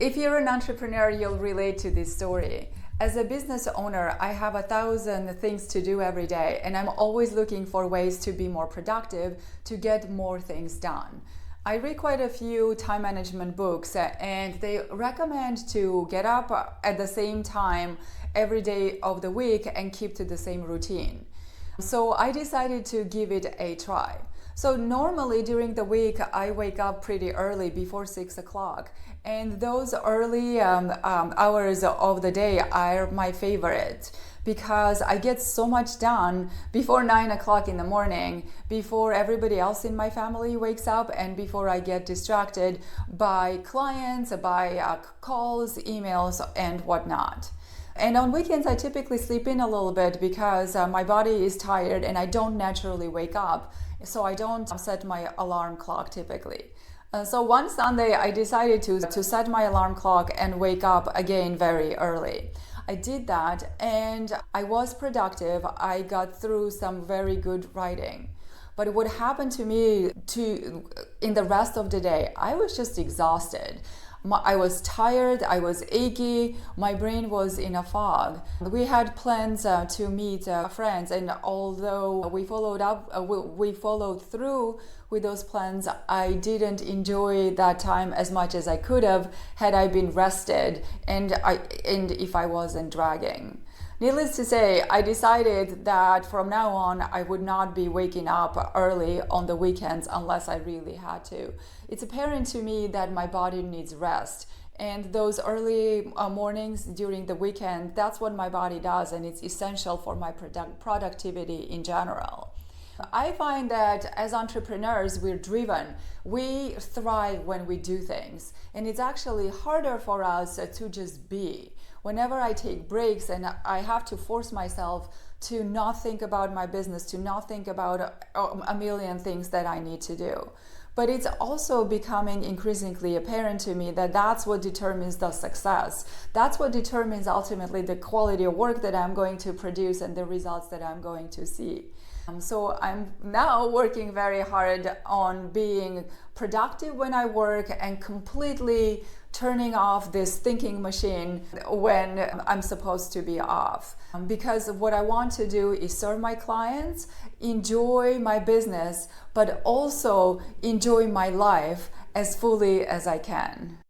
If you're an entrepreneur, you'll relate to this story. As a business owner, I have 1,000 things to do every day, and I'm always looking for ways to be more productive, to get more things done. I read quite a few time management books, and they recommend to get up at the same time every day of the week and keep to the same routine. So I decided to give it a try. So normally during the week, I wake up pretty early, before 6 o'clock. And those early hours of the day are my favorite because I get so much done before 9 o'clock in the morning, before everybody else in my family wakes up, and before I get distracted by clients, by calls, emails, and whatnot. And on weekends, I typically sleep in a little bit because my body is tired and I don't naturally wake up. So I don't set my alarm clock typically. So one Sunday, I decided to set my alarm clock and wake up again very early. I did that and I was productive. I got through some very good writing. But what happened to me in the rest of the day, I was just exhausted. I was tired, I was achy, my brain was in a fog. We had plans to meet friends, and although we followed through with those plans, I didn't enjoy that time as much as I could have had I been rested and if I wasn't dragging. Needless to say, I decided that from now on, I would not be waking up early on the weekends unless I really had to. It's apparent to me that my body needs rest. And those early mornings during the weekend, that's what my body does, and it's essential for my productivity in general. I find that as entrepreneurs, we're driven. We thrive when we do things. And it's actually harder for us to just be. Whenever I take breaks and I have to force myself to not think about my business, to not think about a million things that I need to do. But it's also becoming increasingly apparent to me that that's what determines the success. That's what determines ultimately the quality of work that I'm going to produce and the results that I'm going to see. So I'm now working very hard on being productive when I work and completely turning off this thinking machine when I'm supposed to be off. Because what I want to do is serve my clients, enjoy my business, but also enjoy my life as fully as I can.